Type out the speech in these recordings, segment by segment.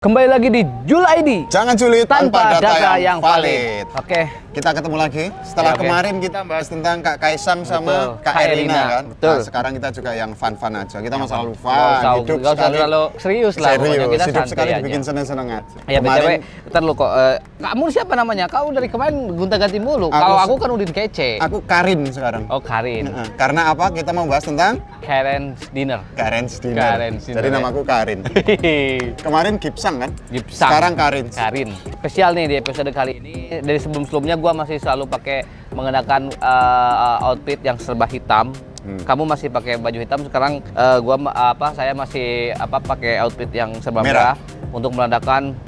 Kembali lagi di Jul ID. Jangan sulit tanpa data yang valid. Oke, kita ketemu lagi. Setelah kemarin kita bahas tentang Kak Kaisang sama Kak Erina kan. Betul. Nah, sekarang kita juga yang fun-fun aja. Kita masa lalu fun, Gak usah terlalu serius lah. Serius, Kita hidup sekali aja. bikin seneng-seneng aja. Ya kemarin, ntar lu kok. Kamu siapa namanya? Kau dari kemarin gonta-ganti mulu. Kalau aku kan Udin Kece. Aku Karin sekarang. Oh Karin. Karena apa? Kita mau bahas tentang Karen's Dinner. Karen's Dinner. Jadi namaku Karin. Kemarin Gipsang kan? Gipsang. Sekarang Karin. Karin. Spesial nih di episode kali ini. Dari sebelum-sebelumnya gua masih selalu pakai mengenakan outfit yang serba hitam. Kamu masih pakai baju hitam. Sekarang saya masih pakai outfit yang serba merah untuk menandakan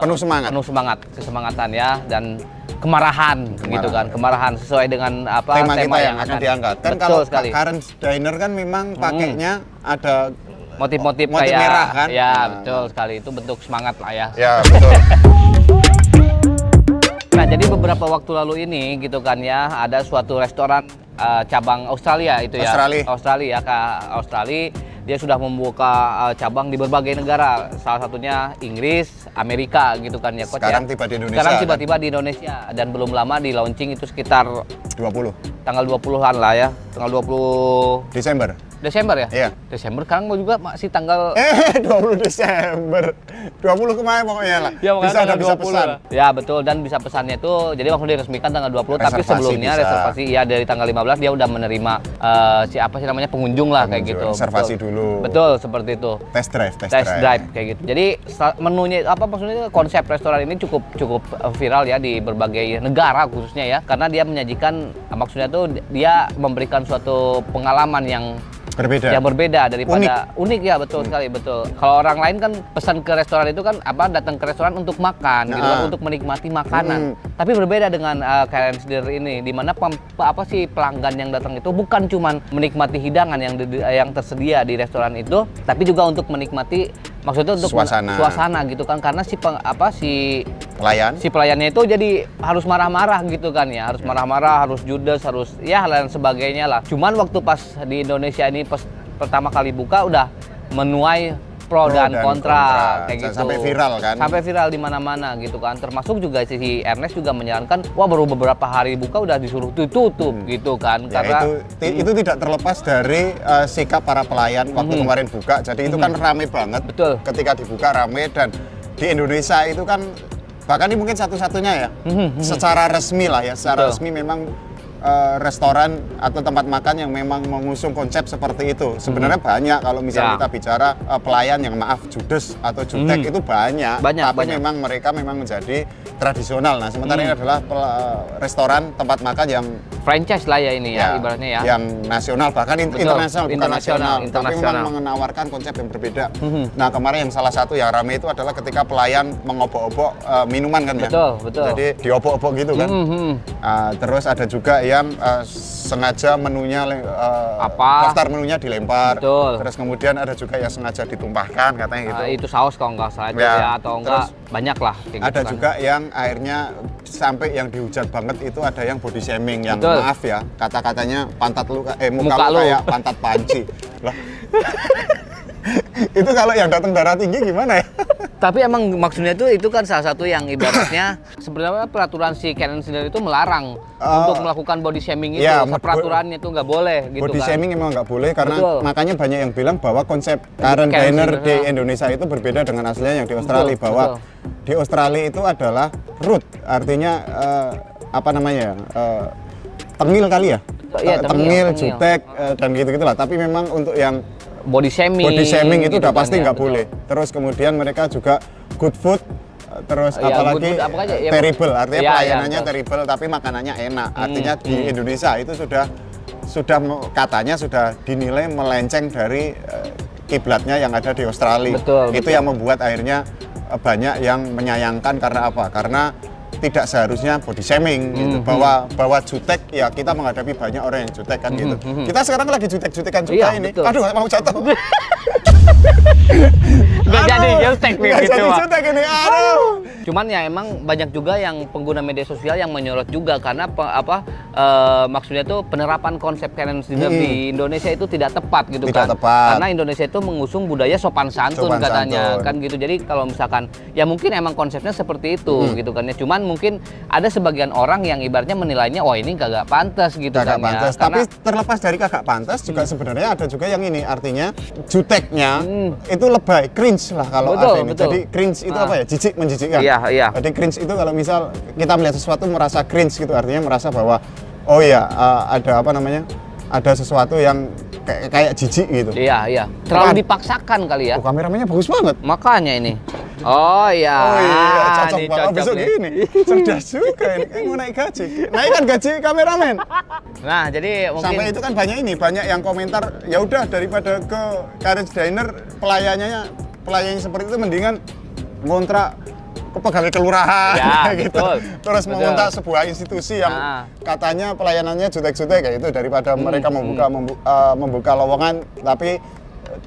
penuh semangat, kesemangatan ya, dan kemarahan gitu kan, kemarahan sesuai dengan tema kita yang akan diangkat. Kan kalau Karen's Dinner kan memang pakainya ada motif-motif kayak merah kan? Ya, betul sekali. Itu bentuk semangat lah ya. Ya, betul. Nah, jadi beberapa waktu lalu ini gitu kan ya, ada suatu restoran cabang Australia itu ya. Australia. Dia sudah membuka cabang di berbagai negara. Salah satunya Inggris, Amerika gitu kan ya, Coach. Sekarang tiba di Indonesia. Sekarang tiba-tiba di Indonesia dan belum lama di launching itu sekitar 20. Tanggal 20-an lah ya. Tanggal 20 Desember ya? Iya. Desember sekarang mau juga masih tanggal 20 Desember. 20 kemarin pokoknya lah. Ya, bisa pesan. Ya, betul, dan bisa pesannya itu jadi waktu diresmikan tanggal 20, tapi sebelumnya reservasi ya dari tanggal 15 dia udah menerima pengunjung lah kayak gitu. Reservasi dulu. Betul, seperti itu. Test drive kayak gitu. Jadi menunya maksudnya konsep restoran ini cukup viral ya di berbagai negara khususnya ya, karena dia menyajikan maksudnya tuh dia memberikan suatu pengalaman yang berbeda daripada unik ya, betul sekali, betul. Kalau orang lain kan pesan ke restoran itu kan datang ke restoran untuk makan gitu kan, untuk menikmati makanan. Tapi berbeda dengan Karen's Dinner ini, di mana pelanggan yang datang itu bukan cuma menikmati hidangan yang tersedia di restoran itu, tapi juga untuk menikmati maksudnya untuk suasana gitu kan, karena si pelayannya itu jadi harus marah-marah gitu kan ya, harus marah-marah, harus judes, harus ya hal dan sebagainya lah. Cuman waktu pas di Indonesia ini pertama kali buka udah menuai pro dan kontra kayak gitu. Sampai viral kan? Sampai viral di mana-mana gitu kan. Termasuk juga si Ernest juga menyarankan, wah baru beberapa hari buka udah disuruh tutup gitu kan. Ya, karena itu tidak terlepas dari sikap para pelayan waktu kemarin buka. Jadi itu kan rame banget. Betul. Ketika dibuka rame, dan di Indonesia itu kan bahkan ini mungkin satu-satunya ya. Secara resmi lah ya, secara resmi memang restoran atau tempat makan yang memang mengusung konsep seperti itu. Sebenarnya banyak kalau misalnya kita bicara pelayan yang judes atau jutek itu banyak. Tapi memang mereka menjadi tradisional. Nah, sementara ini adalah restoran tempat makan yang franchise lah ya ini ya ibaratnya ya. Yang nasional, bahkan internasional, bukan nasional. Tapi memang menawarkan konsep yang berbeda. Nah, kemarin yang salah satu yang ramai itu adalah ketika pelayan mengobok-obok minuman kan ya. Betul. Jadi diobok-obok gitu kan. Terus ada juga yang sengaja menunya daftar menunya dilempar. Betul. Terus kemudian ada juga yang sengaja ditumpahkan katanya gitu. Itu saus kalau nggak salah ya, atau enggak banyak lah. Ada juga yang akhirnya sampai yang dihujat banget itu ada yang body shaming yang maaf ya, kata-katanya muka lu kayak pantat panci. Loh. Itu kalau yang datang darah tinggi gimana ya? Tapi emang maksudnya itu kan salah satu yang ibaratnya sebenarnya peraturan si Karen's Dinner itu melarang untuk melakukan body shaming itu. Ya, peraturannya itu nggak boleh gitu. Body shaming emang nggak boleh karena makanya banyak yang bilang bahwa konsep Karen's Dinner di Indonesia itu berbeda dengan aslinya yang di Australia. Bahwa di Australia itu adalah rude, artinya tengil kali ya? Tengil, jutek dan gitu-gitulah. Tapi memang untuk yang body shaming itu udah pasti nggak boleh. Terus kemudian mereka juga good food, terus apalagi terrible, artinya pelayanannya terrible tapi makanannya enak. Artinya di Indonesia itu sudah katanya sudah dinilai melenceng dari kiblatnya yang ada di Australia. Itu yang membuat akhirnya banyak yang menyayangkan. Karena apa? Karena tidak seharusnya body shaming gitu. Bahwa jutek ya, kita menghadapi banyak orang yang jutek kan gitu. Kita sekarang lagi jutek-jutekan juga ini. Betul. Aduh, mau jatuh. Nggak jadi jutek nih Nggak gitu. jadi jutek ini, aduh. Cuman ya emang banyak juga yang pengguna media sosial yang menyorot juga karena maksudnya tuh penerapan konsep Karen's Dinner di Indonesia itu tidak tepat gitu Tidak kan. tepat. Karena Indonesia itu mengusung budaya sopan santun Sopan katanya santun. kan gitu. Jadi kalau misalkan ya mungkin emang konsepnya seperti itu gitu kan ya. Cuman mungkin ada sebagian orang yang ibaratnya menilainya oh ini kagak pantas gitu Kagak kan pantas. ya. Tapi terlepas dari kagak pantas juga sebenarnya ada juga yang ini artinya juteknya itu lebay, cringe lah kalau Betul, ada ini. betul. Jadi cringe itu apa ya? Jijik, menjijikkan. Iya, iya. Jadi cringe itu kalau misal kita melihat sesuatu merasa cringe gitu artinya merasa bahwa oh ya ada apa namanya? Ada sesuatu yang kayak jijik gitu. Iya. Terlalu Bukan. dipaksakan kali ya. Oh, kameramennya bagus banget. Makanya ini. Oh iya. Oh iya, cocok ini banget. Besok nih. gini. Cerdas juga ini. Kayak mau naik gaji. Naikkan gaji kameramen. Nah, jadi mungkin Sampai itu kan banyak yang komentar, ya udah daripada ke Karen's Diner pelayannya seperti itu mendingan ngontrak ke pegawai kelurahan Ya, kayak gitu. betul. Terus Betul. mengontrak sebuah institusi yang katanya pelayanannya jutek-jutek kayak itu daripada mereka membuka lowongan tapi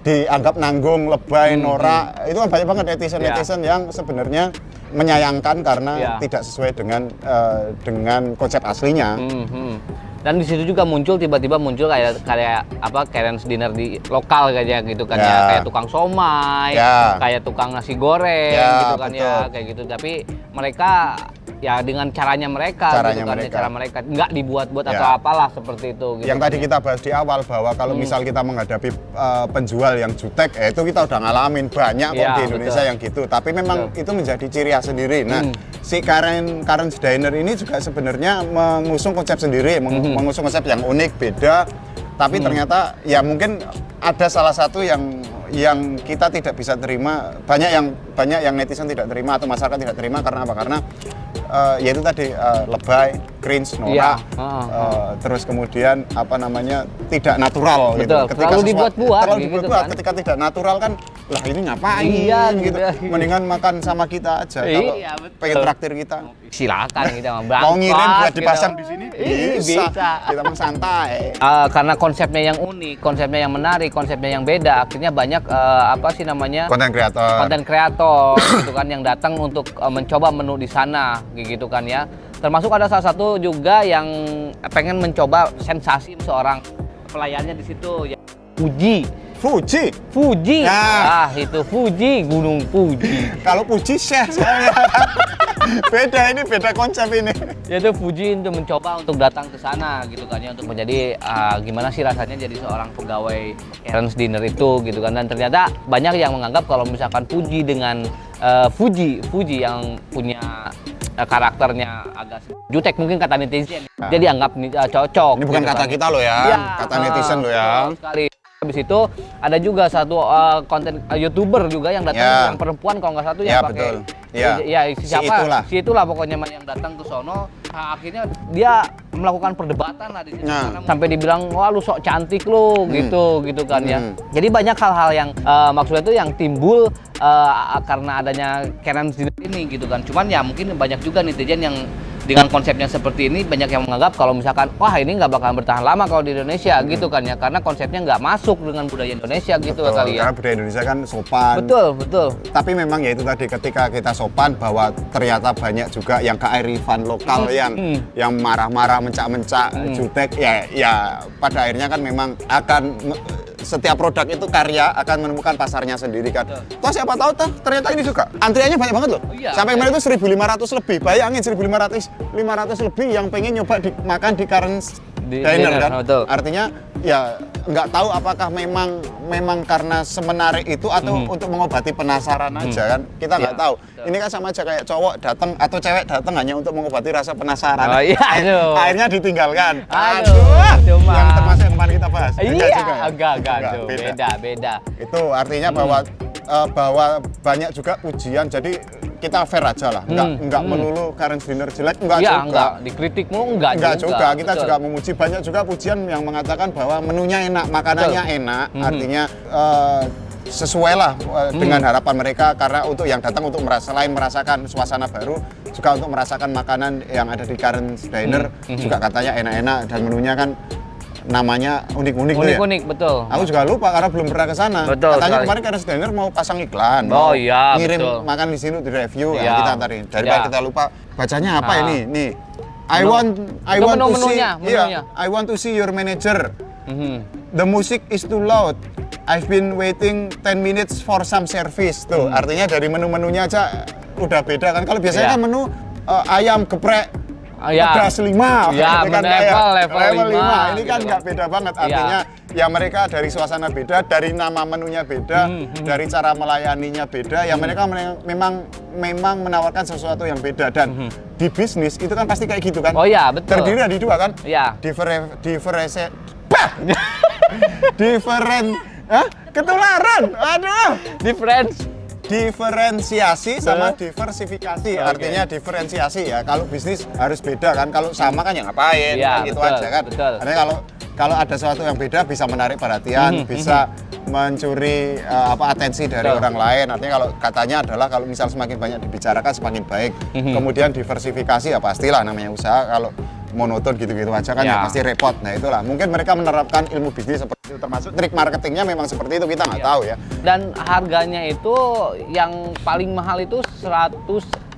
dianggap nanggung, lebay, norak. Itu kan banyak banget netizen yang sebenarnya menyayangkan karena tidak sesuai dengan konsep aslinya. Dan di situ juga tiba-tiba muncul kayak apa Karen's Dinner di lokal kayak gitu kan ya, kayak tukang somai, kayak tukang nasi goreng gitu kan betul. ya, kayak gitu. Tapi mereka ya dengan caranya mereka cara mereka nggak dibuat-buat atau apalah seperti itu gitu. Yang tadi kita bahas di awal bahwa kalau misal kita menghadapi penjual yang jutek, itu kita udah ngalamin banyak kok di Indonesia yang gitu. Tapi memang itu menjadi ciri khas sendiri. Nah, si Karen's Diner ini juga sebenarnya mengusung konsep sendiri, mengusung konsep yang unik, beda. Tapi ternyata ya mungkin ada salah satu yang kita tidak bisa terima, banyak yang netizen tidak terima atau masyarakat tidak terima karena apa? Karena yaitu tadi lebay, cringe, norak, terus kemudian apa namanya tidak natural. Betul. Gitu. Ketika Terlalu dibuat-buat. gitu kan. Ketika tidak natural kan, lah ini ngapain gitu. Mendingan makan sama kita aja. Kalau pengen traktir kita, silakan kita mau ngirim buat gitu. dipasang di sini bisa. Kita mau santai. Karena konsepnya yang unik, konsepnya yang menarik, konsepnya yang beda, akhirnya banyak Konten kreator gitu kan yang datang untuk mencoba menu di sana gitu kan ya. Termasuk ada salah satu juga yang pengen mencoba sensasi seorang pelayannya di situ ya. Fuji. Ya. Itu Fuji, Gunung Fuji. Kalau Fuji chef saya. beda konsep ini. Yaitu Fuji untuk mencoba untuk datang ke sana gitu kan ya, untuk menjadi gimana sih rasanya jadi seorang pegawai Karen's Dinner itu gitu kan. Dan ternyata banyak yang menganggap kalau misalkan Fuji dengan Fuji yang punya karakternya agak jutek mungkin kata netizen. Jadi anggap cocok. Ini bukan gitu kata kan. kita loh ya, kata netizen loh ya. Betul sekali. Habis itu ada juga satu konten YouTuber juga yang datang, yang perempuan kalau nggak satu yang pakai. Betul. Ya, siapa? Si itulah pokoknya yang datang ke sono. Nah, akhirnya dia melakukan perdebatan lah di situ. Sampai dibilang wah lu sok cantik lu gitu kan ya. Jadi banyak hal-hal yang maksudnya itu yang timbul karena adanya Karen's Dinner ini gitu kan. Cuman ya mungkin banyak juga netizen yang dengan konsepnya seperti ini banyak yang menganggap kalau misalkan wah ini nggak bakalan bertahan lama kalau di Indonesia gitu kan ya, karena konsepnya nggak masuk dengan budaya Indonesia gitu kali ya. Karena budaya Indonesia kan sopan. Betul. Tapi memang ya itu tadi ketika kita sopan bahwa ternyata banyak juga yang kearifan lokal yang marah-marah, mencak-mencak, jutek ya pada akhirnya kan memang akan setiap produk itu karya akan menemukan pasarnya sendiri kan. Toh siapa tahu ternyata ini juga antriannya banyak banget loh. Sampai kemarin itu 1.500 lebih. Bayangin 1.500 lebih yang pengen nyoba makan di Karen's Diner kan. Betul. Artinya ya nggak tahu apakah memang karena semenarik itu atau untuk mengobati penasaran aja kan. Kita nggak tahu. Betul. Ini kan sama aja kayak cowok datang atau cewek datang hanya untuk mengobati rasa penasaran. Akhirnya ditinggalkan. Cuma yang termasuk yang kemarin kita bahas. Enggak, beda. Itu artinya bahwa banyak juga pujian, jadi kita fair aja lah, nggak melulu Karen's Dinner jelek, enggak juga. Enggak, dikritik mulu enggak juga. Kita juga memuji, banyak juga pujian yang mengatakan bahwa menunya enak, makanannya enak, artinya sesuai lah dengan harapan mereka, karena untuk yang datang untuk merasakan suasana baru, juga untuk merasakan makanan yang ada di Karen's Diner, juga katanya enak-enak dan menunya kan namanya unik-unik tuh ya. Unik-unik, betul. Aku juga lupa karena belum pernah ke sana. Betul Katanya sekali. kemarin Karen Diner mau pasang iklan, Oh mau iya, ngirim betul. makan di sini di review, Iya. ya kita antarin. Daripada Iya. kita lupa bacanya apa Ah. ini? Nih. I Menu. want Itu to see, menunya. iya, I want to see your manager. Mhm. The music is too loud. I've been waiting 10 minutes for some service. Tuh, artinya dari menu-menunya aja udah beda kan. Kalau biasanya Iya. kan menu ayam geprek Iya. pedas 5. Iya, gitu kan, level 5. Ini kan gitu nggak beda banget. Artinya ya mereka dari suasana beda, dari nama menunya beda, dari cara melayaninya beda. Ya mereka memang menawarkan sesuatu yang beda dan di bisnis itu kan pasti kayak gitu kan. Oh iya, betul. Terdiri dari dua kan? Iya. Ketularan. Aduh. Diferensiasi sama diversifikasi. Artinya diferensiasi ya. Kalau bisnis harus beda kan. Kalau sama kan ya ngapain? Iya, Gitu betul, aja kan. betul. Artinya kalau ada sesuatu yang beda bisa menarik perhatian, bisa mencuri atensi dari Betul. orang lain. Artinya kalau katanya adalah kalau misal semakin banyak dibicarakan semakin baik. Kemudian diversifikasi ya pastilah namanya usaha. Kalau monoton gitu-gitu aja kan ya pasti repot. Nah itulah mungkin mereka menerapkan ilmu bisnis seperti itu, termasuk trik marketingnya memang seperti itu, kita nggak tahu ya. Dan harganya itu yang paling mahal itu 100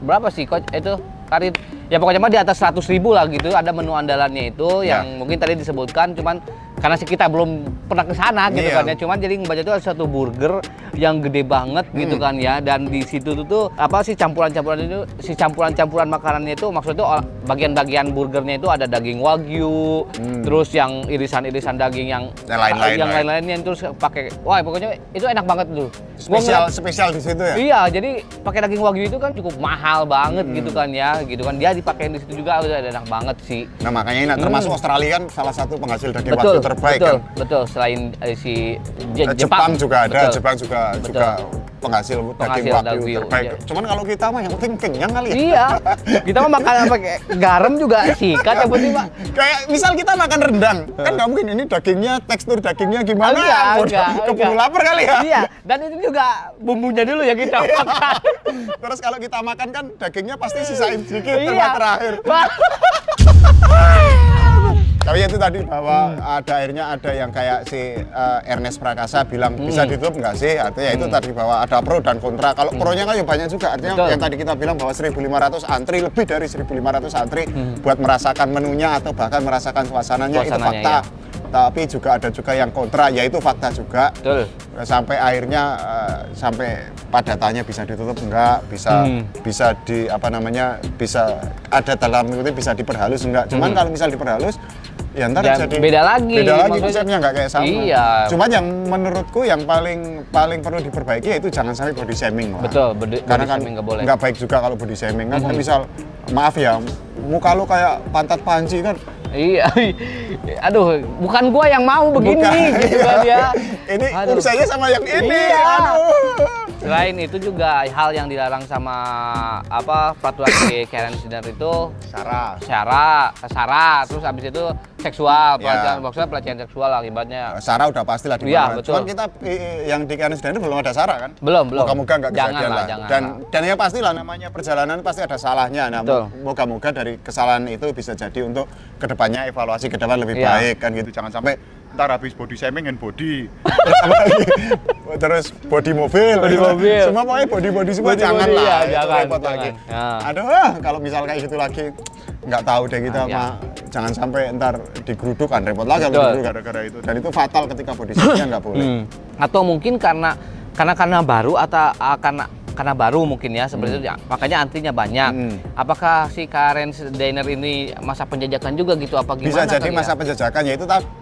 berapa sih coach itu Karin? Ya pokoknya mah di atas 100.000 lah gitu. Ada menu andalannya itu yang mungkin tadi disebutkan, cuman karena sih kita belum pernah ke sana gitu kan ya. Cuman jadi ngebaca itu ada satu burger yang gede banget gitu kan ya. Dan di situ tuh apa sih campuran-campuran itu, si campuran-campuran makanannya itu maksudnya itu bagian-bagian burgernya itu ada daging wagyu, terus yang irisan-irisan daging yang lain-lainnya terus pakai wah pokoknya itu enak banget tuh. Spesial di situ ya. Iya, jadi pakai daging wagyu itu kan cukup mahal banget gitu kan ya, gitu kan dia dipakai di situ juga udah enak banget sih. Nah makanya ini termasuk Australia kan salah satu penghasil daging wagyu terbaik kan. Betul, selain si Jepang juga ada, betul. Jepang juga penghasil daging wagyu terbaik. Iya. Cuman kalau kita mah yang penting kenyang kali ya. Iya, kita mah makan pakai garam juga sikat yang penting mah. Kayak misal kita makan rendang, kan nggak mungkin ini dagingnya, tekstur dagingnya gimana? Keburu lapar kali ya. Iya, dan itu juga bumbunya dulu ya kita makan. Terus kalau kita makan kan dagingnya pasti sisain sedikit terakhir. Tapi itu tadi bahwa akhirnya ada yang kayak si Ernest Prakasa bilang bisa ditutup nggak sih? Artinya itu tadi bahwa ada pro dan kontra. Kalau pro-nya kan ya banyak juga. Artinya yang tadi kita bilang bahwa 1.500 antri, lebih dari 1.500 antri buat merasakan menunya atau bahkan merasakan suasananya itu fakta. Iya. Tapi juga ada juga yang kontra, yaitu fakta juga. Betul. Sampai akhirnya sampai padatannya bisa ditutup enggak, bisa di apa namanya, bisa ada dalam itu bisa diperhalus enggak. Cuman kalau misal diperhalus ya ntar jadi beda lagi konsepnya nggak kayak sama. Iya. Cuman yang menurutku yang paling perlu diperbaiki itu jangan sampai body shaming lah. Betul, karena body kan shaming nggak boleh. nggak baik juga kalau body shaming kan. Misal maaf ya, muka lu kayak pantat panci kan. Iya, aduh, bukan gua yang mau begini, gitu kan ya. Ini urusannya sama yang ini, Iya. aduh. Selain itu juga hal yang dilarang sama peraturan di Karen Diner itu sara, terus habis itu seksual, maksudnya pelecehan seksual akibatnya. Sara udah pastilah di Iya, mana. betul. Cuman kita yang di Karen Diner belum ada sara kan? Belum. Moga-moga nggak kejadian lah. Jangan. Dan ya pastilah namanya perjalanan pasti ada salahnya. Nah, Betul. moga-moga dari kesalahan itu bisa jadi untuk kedepannya evaluasi ke depan lebih baik kan gitu. Jangan sampai ntar habis body shaming and body terus body mobil semua pokoknya body semua jangan lah, itu repot lagi. Aduh, kalau misal kayak gitu lagi nggak tahu deh kita jangan sampai ntar digeruduk kan repot lagi kalau gara-gara itu, dan itu fatal ketika body shaming nggak boleh. Atau mungkin karena baru atau karena baru mungkin ya seperti itu, makanya antrinya banyak. Apakah si Karen Diner ini masa penjajakan juga gitu apa gimana? Bisa jadi masa penjajakan,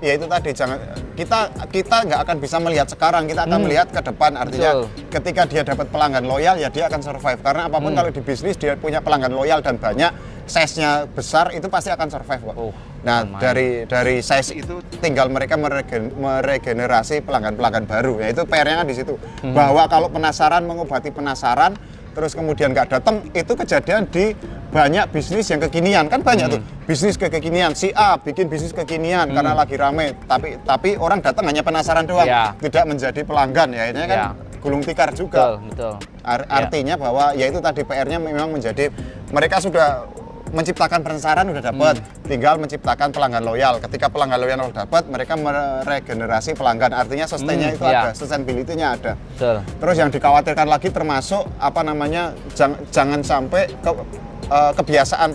yaitu tadi jangan kita nggak akan bisa melihat sekarang, kita akan melihat ke depan. Artinya ketika dia dapat pelanggan loyal ya dia akan survive, karena apapun kalau di bisnis dia punya pelanggan loyal dan banyak, size-nya besar, itu pasti akan survive kok. Nah, dari size itu tinggal mereka meregenerasi pelanggan-pelanggan baru. Ya itu PR-nya kan di situ. Bahwa kalau penasaran mengobati penasaran, terus kemudian nggak datang, itu kejadian di banyak bisnis yang kekinian. Kan banyak tuh bisnis kekinian. Si A bikin bisnis kekinian karena lagi rame, tapi orang datang hanya penasaran doang, tidak menjadi pelanggan. Ya ini kan gulung tikar juga. Betul. Artinya bahwa ya itu tadi PR-nya memang menjadi mereka sudah menciptakan penasaran udah dapat, tinggal menciptakan pelanggan loyal. Ketika pelanggan loyal udah dapat, mereka meregenerasi pelanggan. Artinya sustainnya itu ada, sustainability-nya ada. Betul. Terus yang dikhawatirkan lagi termasuk jangan sampai kebiasaan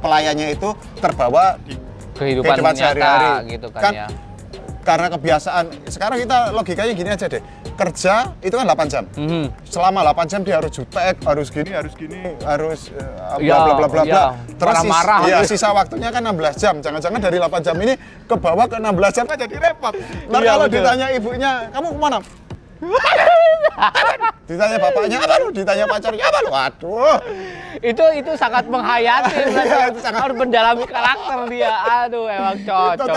pelayannya itu terbawa di kehidupan sehari-hari gitu kan ya. Karena kebiasaan, sekarang kita logikanya gini aja deh, kerja itu kan 8 jam. Selama 8 jam dia harus jutek, harus gini, harus bla bla bla bla bla. Terus sisa waktunya kan 16 jam. Jangan-jangan dari 8 jam ini ke bawah ke 16 jam kan jadi repot. Nah kalau ditanya ibunya, kamu kemana? Ditanya bapaknya apa lu? Ditanya pacarnya apa lu? Waduh. Itu sangat menghayati, itu sangat harus mendalami karakter dia. Aduh, emang cocok.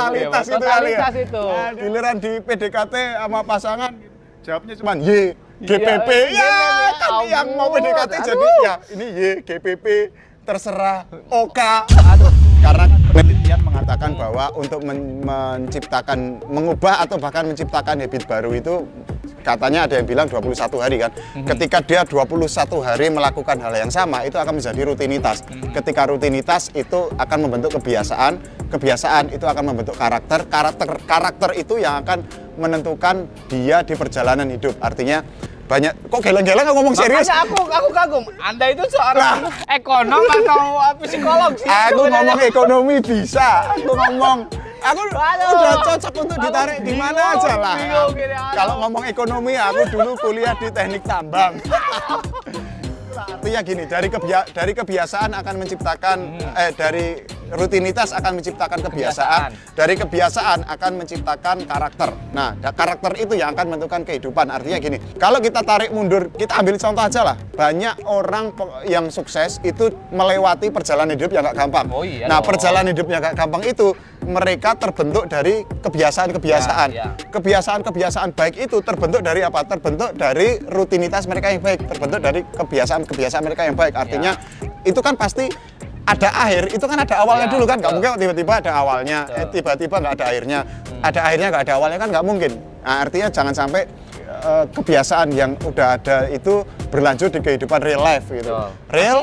Totalitas itu. Giliran di PDKT sama pasangan, jawabnya cuma Y, GPP. Ya, kan yang mau PDKT jadi ya ini Y, GPP, terserah, OK. Aduh. Karena penelitian mengatakan bahwa untuk menciptakan, mengubah atau bahkan menciptakan habit baru itu katanya ada yang bilang 21 hari kan. Ketika dia 21 hari melakukan hal yang sama, itu akan menjadi rutinitas. Ketika rutinitas itu akan membentuk kebiasaan, kebiasaan itu akan membentuk karakter itu yang akan menentukan dia di perjalanan hidup. Artinya banyak, kok geleng-geleng ngomong serius? Makanya aku kagum. Anda itu seorang ekonom atau psikolog sih? Aku ngomong ekonomi bisa. Aku udah cocok untuk ditarik di mana aja lah. Kalau ngomong ekonomi, aku dulu kuliah di teknik tambang. Artinya gini, dari kebiasaan akan menciptakan, dari rutinitas akan menciptakan kebiasaan. Dari kebiasaan akan menciptakan karakter. Nah, karakter itu yang akan menentukan kehidupan. Artinya gini, kalau kita tarik mundur, kita ambil contoh aja lah. Banyak orang yang sukses itu melewati perjalanan hidup yang gak gampang. Nah, perjalanan hidup yang gak gampang itu mereka terbentuk dari kebiasaan-kebiasaan. Kebiasaan-kebiasaan baik itu terbentuk dari apa? Terbentuk dari rutinitas mereka yang baik, terbentuk dari kebiasaan-kebiasaan mereka yang baik. Artinya itu kan pasti ada akhir, itu kan ada awalnya dulu kan, nggak mungkin tiba-tiba ada awalnya, tiba-tiba nggak ada akhirnya, ada akhirnya nggak ada awalnya kan nggak mungkin. Nah, artinya jangan sampai kebiasaan yang udah ada itu berlanjut di kehidupan real life gitu. Real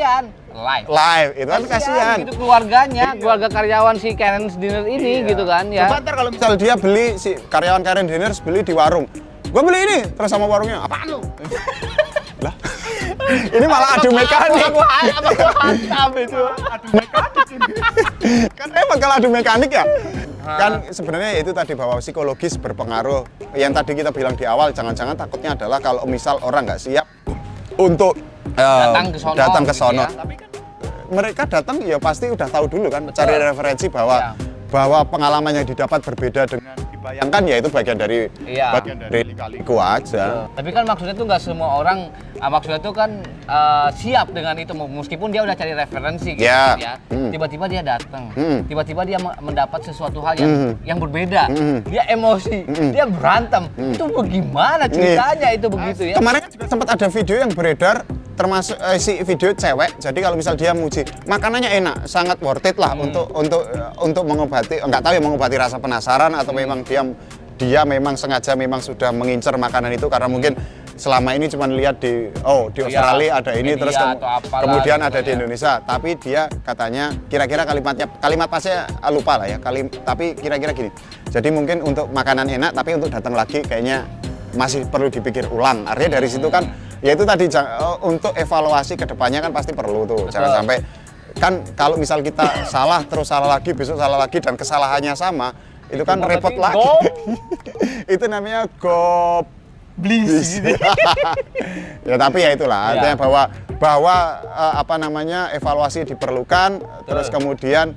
live itu kan kasihan. Itu keluarganya, keluarga karyawan si Karen's Dinner ini gitu kan ya. Coba ntar kalau misal dia beli, si karyawan Karen's Dinner beli di warung, gua beli ini, terus sama warungnya, apaan lu? Lah, ini malah adu mekanik. Apa gua hantam itu? Adu mekanik ini. Kan emang kalau adu mekanik ya. Kan sebenarnya itu tadi bahwa psikologis berpengaruh. Yang tadi kita bilang di awal, jangan-jangan takutnya adalah kalau misal orang nggak siap untuk datang ke sono. Ya. Tapi kan mereka datang ya pasti udah tahu dulu kan, cari referensi bahwa pengalaman yang didapat berbeda dengan dibayangkan, ya itu bagian dari lika-liku aja. Tapi kan maksudnya tuh nggak semua orang, maksudnya tuh kan siap dengan itu, meskipun dia udah cari referensi gitu ya. Tiba-tiba dia datang, tiba-tiba dia mendapat sesuatu hal yang berbeda, dia emosi, dia berantem. Itu bagaimana ceritanya itu begitu ya? Kemarin kan juga sempat ada video yang beredar, termasuk si video cewek. Jadi kalau misal dia muji makanannya enak, sangat worth it lah untuk mengobati, nggak tahu ya mengobati rasa penasaran atau memang dia memang sengaja memang sudah mengincar makanan itu karena mungkin selama ini cuma lihat di Australia ada ini, terus kemudian ada di Indonesia. Tapi dia katanya kira-kira kalimat pasnya lupa lah ya, tapi kira-kira gini. Jadi mungkin untuk makanan enak, tapi untuk datang lagi kayaknya masih perlu dipikir ulang. Artinya dari situ kan, ya itu tadi untuk evaluasi kedepannya kan pasti perlu tuh. Jangan sampai kan kalau misal kita salah terus salah lagi, besok salah lagi dan kesalahannya sama, itu kan repot lagi. Itu namanya goblis. Ya tapi ya itulah, artinya bahwa evaluasi diperlukan. Terus kemudian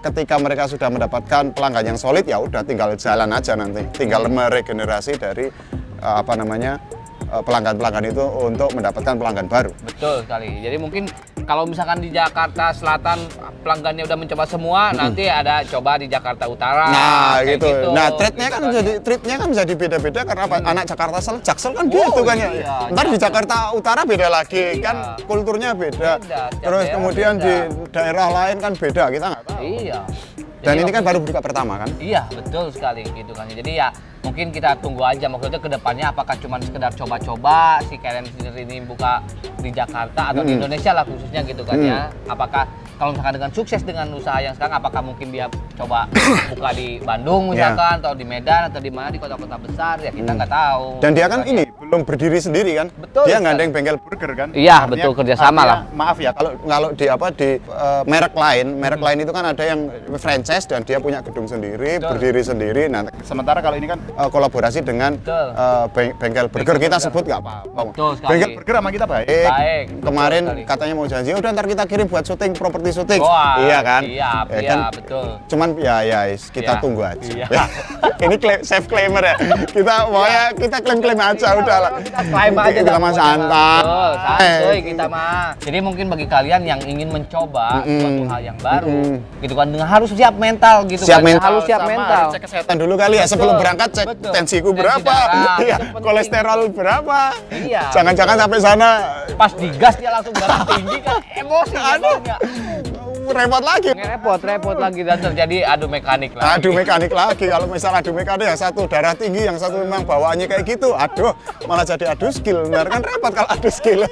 ketika mereka sudah mendapatkan pelanggan yang solid, ya udah tinggal jalan aja nanti, tinggal meregenerasi dari pelanggan-pelanggan itu untuk mendapatkan pelanggan baru. Betul sekali. Jadi mungkin kalau misalkan di Jakarta Selatan pelanggannya udah mencoba semua, nanti ada coba di Jakarta Utara. Nah, gitu. Nah, treatnya kan menjadi beda-beda karena apa? Anak Jakarta Jaksel kan gitu kan ya. Ntar di Jakarta Utara beda lagi, kan kulturnya beda. Terus kemudian di daerah lain kan beda, kita nggak tahu. Iya. Dan ini kan baru buka pertama kan? Iya, betul sekali gitu kan. Jadi ya mungkin kita tunggu aja, maksudnya kedepannya apakah cuma sekedar coba-coba si Karen Dinner ini buka di Jakarta atau di Indonesia lah khususnya gitu kan ya. Apakah kalau misalkan dengan sukses dengan usaha yang sekarang, apakah mungkin dia coba buka di Bandung misalkan atau di Medan atau di mana di kota-kota besar, ya kita nggak tahu. Dan dia kan ini belum berdiri sendiri kan? Betul. Dia gandeng bengkel burger kan? Iya, betul, kerjasama lah. Maaf ya, kalau di merek lain itu kan ada yang franchise dan dia punya gedung sendiri, berdiri sendiri. Nah, sementara kalau ini kan kolaborasi dengan bengkel burger, kita sebut nggak apa-apa. Betul sekali. Bengkel burger sama kita baik. Kemarin katanya mau janji, udah ntar kita kirim buat syuting properti syuting. Wah, iya kan? Siap, ya iya, kan? betul. Cuman kita tunggu aja. Iya. Ini self claimer ya. Kita kita klaim aja udahlah. Kita klaim aja. Kita mah santai. Santai kita mah. Jadi mungkin bagi kalian yang ingin mencoba suatu hal yang baru, gitu kan, harus siap mental gitu siap kan. Mental. Harus siap mental. Cek kesehatan dulu kali ya sebelum berangkat, cek tensiku berapa, iya, kolesterol berapa. Iya. Jangan-jangan sampai sana pas digas dia langsung darah tinggi kan, emosi jadinya. repot lagi. Repot lagi dan terjadi adu mekanik lagi. Adu mekanik lagi. Kalau misal adu mekanik yang satu darah tinggi, yang satu memang bawaannya kayak gitu, aduh, malah jadi adu skill. Benar kan repot kalau adu skill.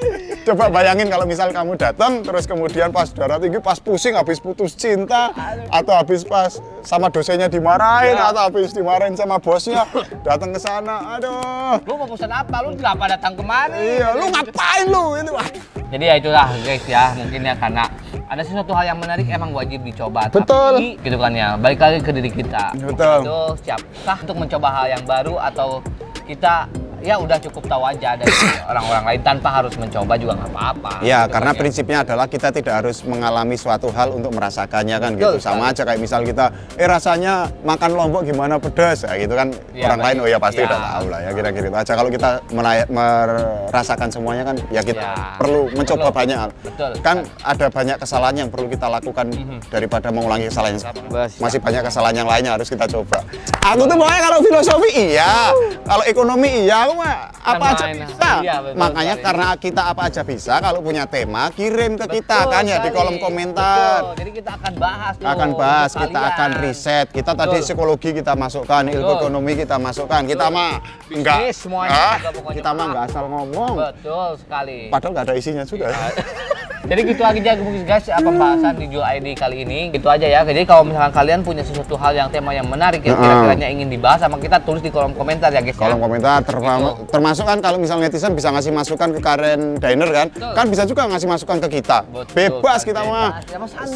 Coba bayangin kalau misal kamu datang terus kemudian pas darah tinggi, pas pusing, habis putus cinta, atau habis pas sama dosennya dimarahin, atau habis dimarahin sama bosnya, datang ke sana, aduh. Lu mau pesan apa? Lu kenapa datang kemari? Iya, lu ngapain lu? Itu aduh. Jadi ya itulah guys ya, mungkin ya karena ada sesuatu hal yang menarik emang wajib dicoba. Betul. Tapi gitu kan ya, balik lagi ke diri kita. Betul. Itu siapkah untuk mencoba hal yang baru atau kita ya udah cukup tahu aja dari orang-orang lain tanpa harus mencoba juga nggak apa-apa. Ya, gitu karena kan, prinsipnya adalah kita tidak harus mengalami suatu hal untuk merasakannya kan. Betul, gitu. Sama aja kayak misal kita, rasanya makan lombok gimana pedas, ya gitu kan. Ya, orang lain, oh ya pasti ya. udah tahu lah ya, kira-kira itu aja. Kalau kita merasakan semuanya kan, ya kita perlu mencoba banyak hal. Betul. Kan ada banyak kesalahan yang perlu kita lakukan daripada mengulangi kesalahan yang sama. Masih banyak kesalahan yang lainnya harus kita coba. Aku tuh pokoknya kalau filosofi iya, kalau ekonomi iya, aku mah apa aja bisa. Iya, betul, makanya sekali. karena kita apa aja bisa, kalau punya tema kirim ke kita Betul kan ya di sekali. kolom komentar. Betul. Jadi kita akan bahas tuh. Akan bahas, untuk kita kalian. akan riset. Kita tadi psikologi kita masukkan, ilmu ekonomi kita masukkan. Kita mah enggak Bisnis semuanya juga pokoknya. kita mah enggak asal ngomong. Betul sekali. Padahal enggak ada isinya juga. Jadi gitu aja mungkin guys pembahasan di Jual ID kali ini. Gitu aja ya. Jadi kalau misalkan kalian punya sesuatu hal yang tema yang menarik yang kira-kiranya ingin dibahas sama kita, tulis di kolom komentar ya guys. Kolom ya. komentar termasuk kan kalau misal netizen bisa ngasih masukan ke Karen Diner kan. Betul. Kan bisa juga ngasih masukan ke kita. Betul, Bebas kan, kita bebas. mah. Ya, Mas Santu.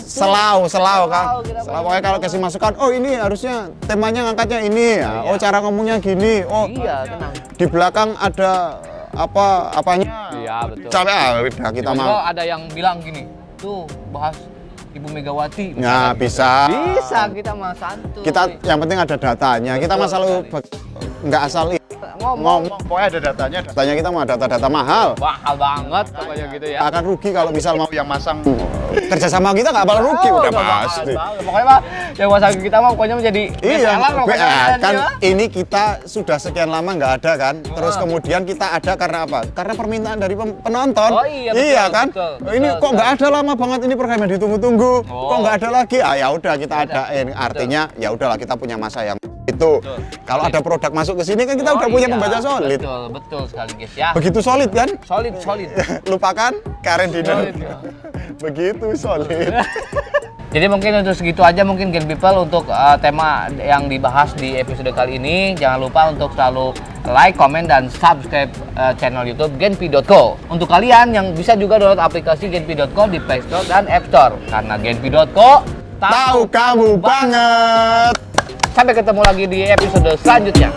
Selau kan. kita Selau pokoknya kalau kasih masukan, oh ini harusnya temanya ngangkatnya ini ya. Oh cara ngomongnya gini. Oh Iya, tenang. di belakang ada apanya. Iya, betul. Capek udah kita Tiba-tiba mau. ada yang bilang gini, tuh bahas Ibu Megawati. Ya bisa. Bisa kita mah santuy. Kita yang penting ada datanya. Kita Betul mah selalu nggak asal ngomong. pokoknya ada datanya. Datanya kita mah data-data mahal. Mahal banget pokoknya gitu ya. Akan rugi kalau misal mau yang masang kerja sama kita nggak bakal rugi udah pasti. Pokoknya mah yang masang kita mah pokoknya menjadi Iya, pokoknya kan ya. ini kita sudah sekian lama nggak ada kan, terus kemudian kita ada karena apa? Karena permintaan dari penonton. Oh iya, betul, kan? betul, Ini betul, kok nggak ada lama banget ini program yang ditunggu-tunggu, Oh. kok nggak ada lagi? Ah ya udah kita adain. Artinya ya udahlah kita punya masa yang itu. Kalau ada produk masuk ke sini kan kita udah punya pembaca solid. Betul sekali guys ya. Begitu solid kan? Solid. Lupakan Karen Diner. Solid, ya. Begitu solid. Jadi mungkin untuk segitu aja mungkin Gen People untuk tema yang dibahas di episode kali ini. Jangan lupa untuk selalu like, komen, dan subscribe channel YouTube Genpi.co. Untuk kalian yang bisa juga download aplikasi Genpi.co di Play Store dan App Store. Karena Genpi.co Tahu kamu banget. Sampai ketemu lagi di episode selanjutnya.